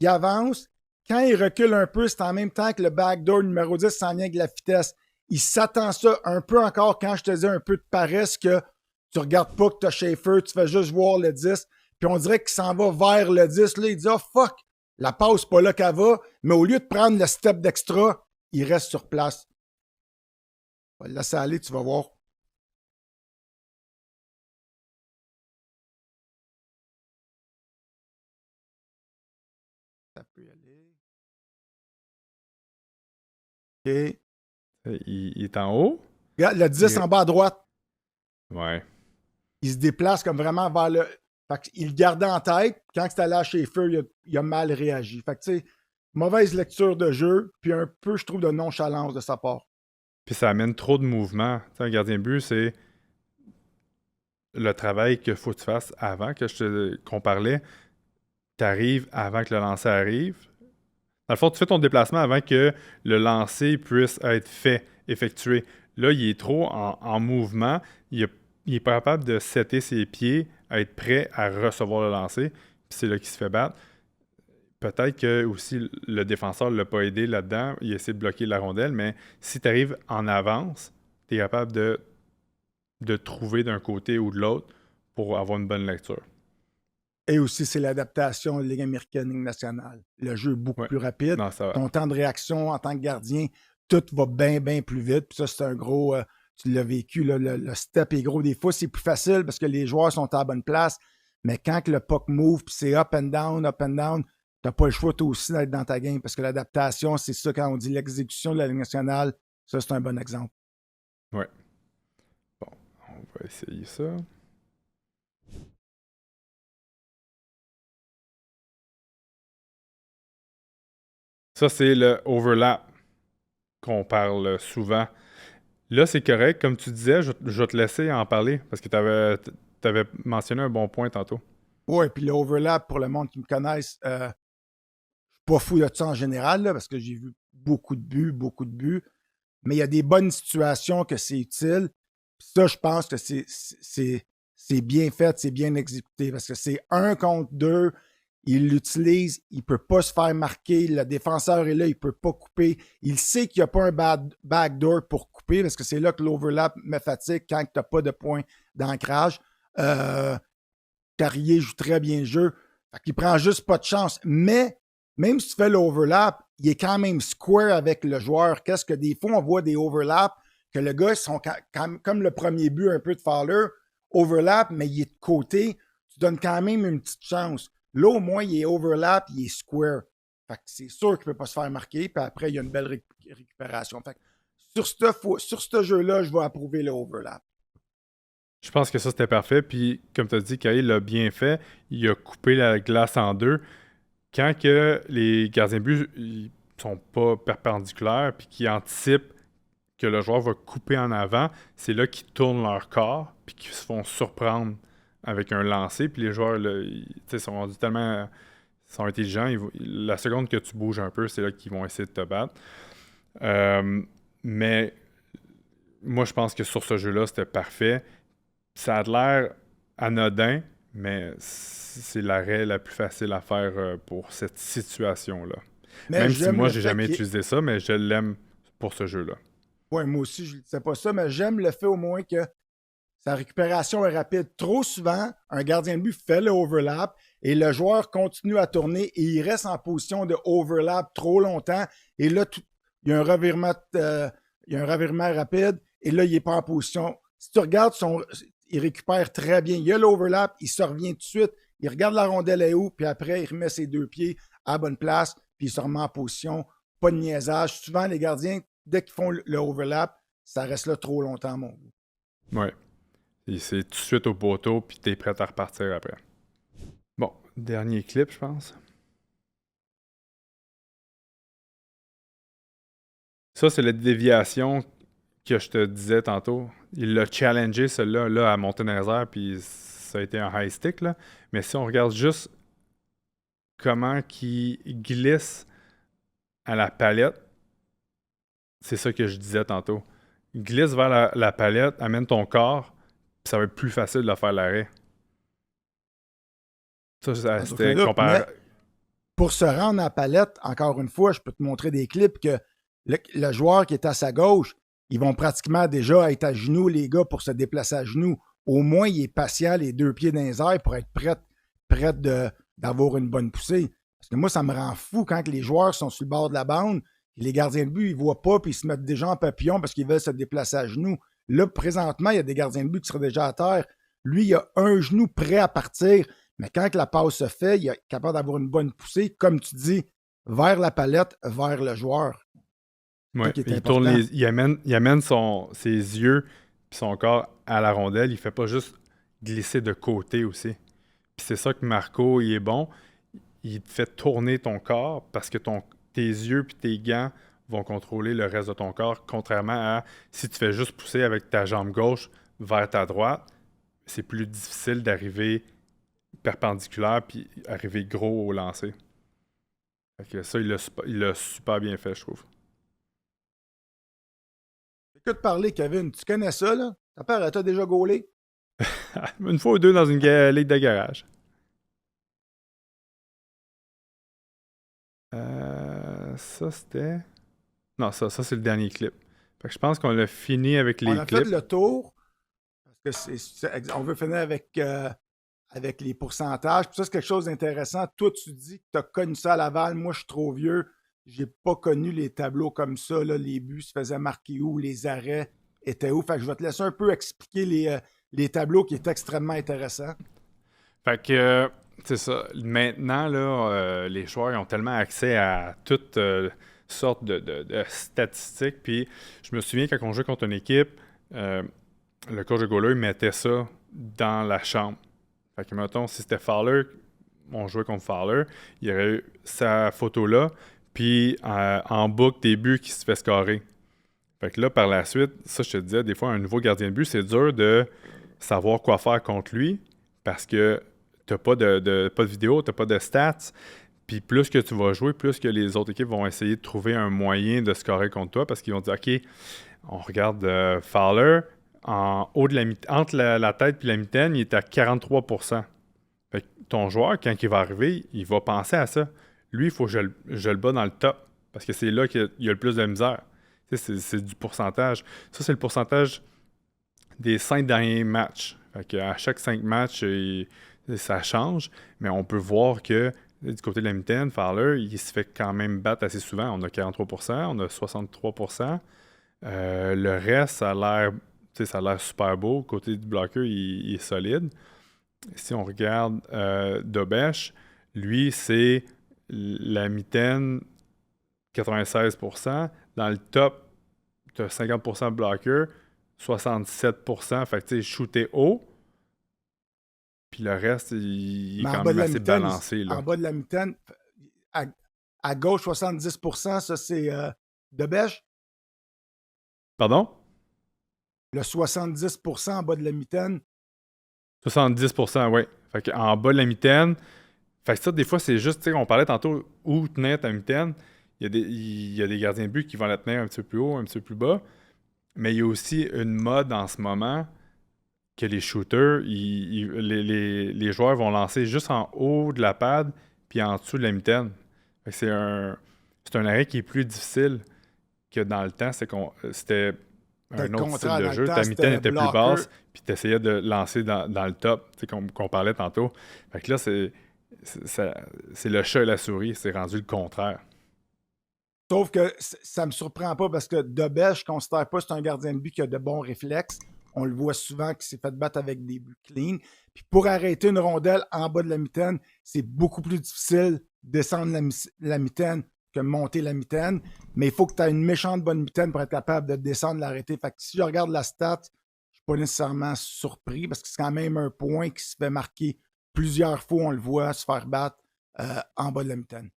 avance. Quand il recule un peu, c'est en même temps que le backdoor numéro 10 s'en vient avec la vitesse. Il s'attend ça un peu encore quand je te dis un peu de paresse que tu regardes pas que tu as Schaefer, tu fais juste voir le 10, puis on dirait qu'il s'en va vers le 10. Là, il dit « Oh fuck, la passe, c'est pas là qu'elle va. » Mais au lieu de prendre le step d'extra, il reste sur place. On va le laisser aller, tu vas voir. Ça peut y aller. OK. Il est en haut. Regarde, le 10 en bas à droite. Ouais. Il se déplace comme vraiment vers le... Fait qu'il le gardait en tête. Quand c'est allé à Schaefer, il a mal réagi. Fait que, tu sais, mauvaise lecture de jeu, puis un peu, je trouve, de nonchalance de sa part. Puis ça amène trop de mouvement. Tu sais, un gardien de but, c'est le travail qu'il faut que tu fasses avant qu'on parlait. Tu arrives avant que le lancer arrive. Dans le fond, tu fais ton déplacement avant que le lancer puisse être effectué. Là, il est trop en mouvement. Il est pas capable de setter ses pieds, à être prêt à recevoir le lancer. Puis c'est là qu'il se fait battre. Peut-être que aussi le défenseur ne l'a pas aidé là-dedans. Il essaie de bloquer la rondelle, mais si tu arrives en avance, tu es capable de trouver d'un côté ou de l'autre pour avoir une bonne lecture. Et aussi, c'est l'adaptation de la Ligue américaine, Ligue nationale. Le jeu est beaucoup plus rapide. Non, ton temps de réaction en tant que gardien, tout va bien, bien plus vite. Puis ça, c'est un gros... tu l'as vécu, là, le step est gros. Des fois, c'est plus facile parce que les joueurs sont à la bonne place. Mais quand que le puck move, puis c'est up and down, t'as pas le choix toi aussi d'être dans ta game parce que l'adaptation, c'est ça quand on dit l'exécution de la Ligue nationale. Ça, c'est un bon exemple. Ouais. Bon, on va essayer ça. Ça, c'est le overlap qu'on parle souvent. Là, c'est correct. Comme tu disais, je vais te laisser en parler parce que tu avais mentionné un bon point tantôt. Oui, puis le overlap, pour le monde qui me connaisse, je suis pas fou de ça en général, là, parce que j'ai vu beaucoup de buts, mais il y a des bonnes situations que c'est utile. Puis ça, je pense que c'est bien fait, c'est bien exécuté, parce que c'est 1 contre 2, il l'utilise, il ne peut pas se faire marquer, le défenseur est là, il ne peut pas couper. Il sait qu'il n'y a pas un backdoor pour couper, parce que c'est là que l'overlap me fatigue quand tu n'as pas de point d'ancrage. Carrier joue très bien le jeu. Fait qu'il prend juste pas de chance. Mais même si tu fais l'overlap, il est quand même square avec le joueur. Qu'est-ce que des fois, on voit des overlaps que le gars, comme le premier but un peu de Fowler, overlap, mais il est de côté, tu donnes quand même une petite chance. Là, au moins, il est overlap, il est square. Fait que c'est sûr qu'il ne peut pas se faire marquer, puis après, il y a une belle récupération. Fait que sur ce jeu-là, je vais approuver le overlap. Je pense que ça, c'était parfait. Puis, comme tu as dit, Kyle l'a bien fait. Il a coupé la glace en deux. Quand que les gardiens de but ils sont pas perpendiculaires puis qu'ils anticipent que le joueur va couper en avant, c'est là qu'ils tournent leur corps puis qu'ils se font surprendre avec un lancer. Puis les joueurs là, sont rendus tellement sont intelligents. La seconde que tu bouges un peu, c'est là qu'ils vont essayer de te battre. Mais moi, je pense que sur ce jeu-là, c'était parfait. Ça a l'air anodin, mais c'est l'arrêt la plus facile à faire pour cette situation-là. Mais même si moi, j'ai fait jamais utilisé ça, mais je l'aime pour ce jeu-là. Oui, moi aussi, je ne disais pas ça, mais j'aime le fait au moins que sa récupération est rapide. Trop souvent, un gardien de but fait le overlap et le joueur continue à tourner et il reste en position de overlap trop longtemps. Et là, il y a un revirement rapide et là, il n'est pas en position. Si tu regardes, il récupère très bien. Il y a l'overlap, il se revient tout de suite. Il regarde la rondelle est où, puis après, il remet ses deux pieds à la bonne place, puis il se remet en position. Pas de niaisage. Souvent, les gardiens, dès qu'ils font le overlap, ça reste là trop longtemps, à mon goût. Ouais. Et c'est tout de suite au poteau, puis t'es prêt à repartir après. Bon, dernier clip, je pense. Ça, c'est la déviation que je te disais tantôt. Il l'a challengé, celui-là, là, à monter dans les airs, puis ça a été un high stick, là. Mais si on regarde juste comment il glisse à la palette, c'est ça que je disais tantôt. Glisse vers la palette, amène ton corps, puis ça va être plus facile de faire l'arrêt. Ça c'était comparé. Pour se rendre à la palette, encore une fois, je peux te montrer des clips que le joueur qui est à sa gauche, ils vont pratiquement déjà être à genoux, les gars, pour se déplacer à genoux. Au moins, il est patient, les deux pieds dans les airs, pour être prêt d'avoir une bonne poussée. Parce que moi, ça me rend fou quand les joueurs sont sur le bord de la bande, et les gardiens de but, ils ne voient pas, puis ils se mettent déjà en papillon parce qu'ils veulent se déplacer à genoux. Là, présentement, il y a des gardiens de but qui seraient déjà à terre. Lui, il a un genou prêt à partir, mais quand la passe se fait, il est capable d'avoir une bonne poussée, comme tu dis, vers la palette, vers le joueur. Ouais, il amène ses yeux et son corps à la rondelle. Il fait pas juste glisser de côté aussi. Puis c'est ça que Marco, il est bon. Il te fait tourner ton corps parce que tes yeux et tes gants vont contrôler le reste de ton corps, contrairement à si tu fais juste pousser avec ta jambe gauche vers ta droite, c'est plus difficile d'arriver perpendiculaire puis arriver gros au lancer. Fait que ça, il l'a super bien fait, je trouve. Écoute parler, Kevin. Tu connais ça, là? Ta père, t'as déjà gaulé? Une fois ou deux dans une ligue de garage. Ça, c'était... Non, ça c'est le dernier clip. Fait que je pense qu'on a fini avec les clips. On a fait le tour. Parce que on veut finir avec les pourcentages. Puis ça, c'est quelque chose d'intéressant. Toi, tu dis que tu as connu ça à Laval. Moi, je suis trop vieux. J'ai pas connu les tableaux comme ça. Là, les buts se faisaient marquer où, les arrêts étaient où. Fait que je vais te laisser un peu expliquer les tableaux qui est extrêmement intéressant. Fait que, c'est ça. Maintenant, là, les joueurs ils ont tellement accès à toutes sortes de statistiques. Puis je me souviens quand on jouait contre une équipe, le coach de goaler, il mettait ça dans la chambre. Fait que, mettons, si c'était Fowler, on jouait contre Fowler, il y aurait eu sa photo là, puis en boucle des buts qui se fait scorer. Fait que là, par la suite, ça, je te disais, des fois, un nouveau gardien de but, c'est dur de savoir quoi faire contre lui parce que t'as pas de vidéo, t'as pas de stats. Puis plus que tu vas jouer, plus que les autres équipes vont essayer de trouver un moyen de scorer contre toi parce qu'ils vont dire, OK, on regarde Fowler, en haut de entre la tête et la mitaine, il est à 43%. Fait que ton joueur, quand il va arriver, il va penser à ça. Lui, il faut que je le bats dans le top parce que c'est là qu'il y a le plus de misère. Tu sais, c'est du pourcentage. Ça, c'est le pourcentage des 5 derniers matchs. Fait qu'à chaque 5 matchs, ça change, mais on peut voir que du côté de la mitaine, Fowler, il se fait quand même battre assez souvent. On a 43%, on a 63%. Le reste, ça a l'air, tu sais, ça a l'air super beau. Côté du blocker, il est solide. Si on regarde Dobesh, lui, c'est la mitaine 96%. Dans le top, tu as 50% de blocker, 67%. Fait que tu sais, shooter haut. Puis le reste, il est Mais en quand bas de même la assez mitaine, balancé, en là. bas de la mitaine, à, à gauche, 70%, ça c'est de Bèche. Pardon? Le 70% en bas de la mitaine. 70%, oui. Fait qu'en bas de la mitaine, fait que ça, des fois, c'est juste, tu sais, on parlait tantôt où tenir ta mitaine. Il y a des gardiens de but qui vont la tenir un petit peu plus haut, un petit peu plus bas. Mais il y a aussi une mode en ce moment que les shooters, les joueurs vont lancer juste en haut de la pad puis en dessous de la mitaine. Fait que c'est un arrêt qui est plus difficile que dans le temps. C'était C'était un le autre style contraire. de Dans le jeu. temps, Ta mitaine c'était était plus blocker. basse puis tu essayais de lancer dans le top, tu sais, qu'on parlait tantôt. Fait que là, c'est le chat et la souris. C'est rendu le contraire. Sauf que ça me surprend pas parce que Dobel, je considère pas que c'est un gardien de but qui a de bons réflexes. On le voit souvent qu'il s'est fait battre avec des buts clean. Puis pour arrêter une rondelle en bas de la mitaine, c'est beaucoup plus difficile de descendre la mitaine que monter la mitaine. Mais il faut que tu aies une méchante bonne mitaine pour être capable de descendre, l'arrêter. Fait que si je regarde la stat, je suis pas nécessairement surpris parce que c'est quand même un point qui se fait marquer plusieurs fois. On le voit se faire battre en bas de la mitaine.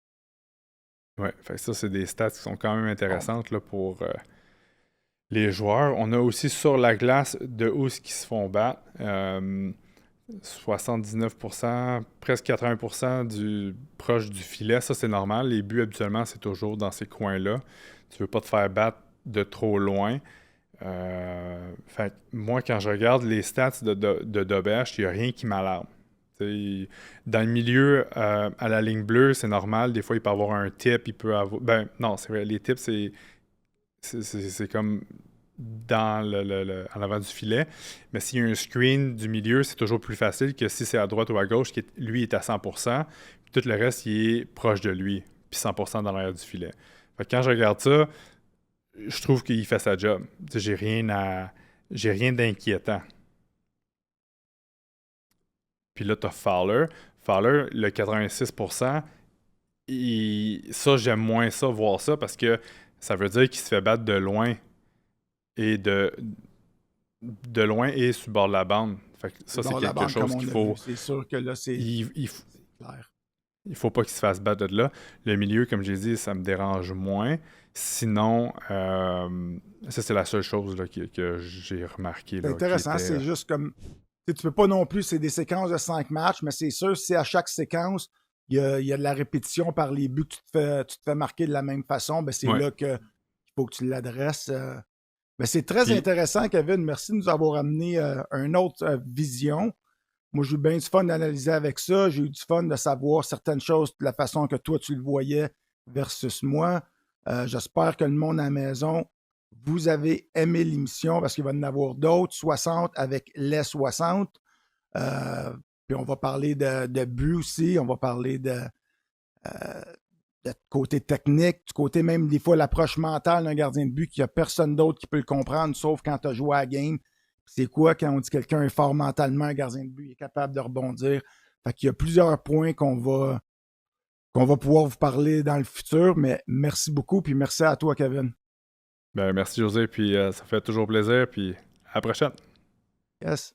Ouais, fait que ça, c'est des stats qui sont quand même intéressantes là, pour les joueurs. On a aussi sur la glace de où ce qui se font battre. 79%, presque 80% proche du filet. Ça, c'est normal. Les buts, habituellement, c'est toujours dans ces coins-là. Tu veux pas te faire battre de trop loin. Fait que moi, quand je regarde les stats de Dobesh, il n'y a rien qui m'alarme. T'sais, dans le milieu, à la ligne bleue, c'est normal. Des fois, il peut avoir un tip, il peut avoir... Ben, non, c'est vrai, les tips, c'est comme dans en avant du filet. Mais s'il y a un screen du milieu, c'est toujours plus facile que si c'est à droite ou à gauche, lui est à 100%, puis tout le reste, il est proche de lui, puis 100% dans l'arrière du filet. Fait que quand je regarde ça, je trouve qu'il fait sa job. T'sais, j'ai rien d'inquiétant. Puis là, t'as Fowler. Fowler, le 86%, ça, j'aime moins ça, voir ça, parce que ça veut dire qu'il se fait battre de loin et de loin et sur le bord de la bande. Fait que ça, c'est Dans la quelque bande, comme chose on qu'il a faut... vu. C'est sûr que là, c'est clair. Il faut pas qu'il se fasse battre de là. Le milieu, comme j'ai dit, ça me dérange moins. Sinon, ça, c'est la seule chose là, que j'ai remarqué. C'est Là, intéressant, c'est juste comme... Tu peux pas non plus, c'est des séquences de 5 matchs, mais c'est sûr, si à chaque séquence, il y a de la répétition par les buts que tu te fais marquer de la même façon, ben c'est Ouais. là qu'il faut que tu l'adresses. Ben c'est très Puis- intéressant, Kevin. Merci de nous avoir amené une autre vision. Moi, j'ai eu bien du fun d'analyser avec ça. J'ai eu du fun de savoir certaines choses de la façon que toi, tu le voyais versus moi. J'espère que le monde à la maison, vous avez aimé l'émission parce qu'il va y en avoir d'autres, 60 avec les 60. Puis on va parler de but aussi. On va parler de côté technique, du côté même des fois l'approche mentale d'un gardien de but qu'il n'y a personne d'autre qui peut le comprendre sauf quand tu as joué à la game. C'est quoi quand on dit que quelqu'un est fort mentalement, un gardien de but, il est capable de rebondir. Fait qu'il y a plusieurs points qu'on va pouvoir vous parler dans le futur, mais merci beaucoup, puis merci à toi, Kevin. Ben, merci, José, puis ça fait toujours plaisir, puis à la prochaine. Yes.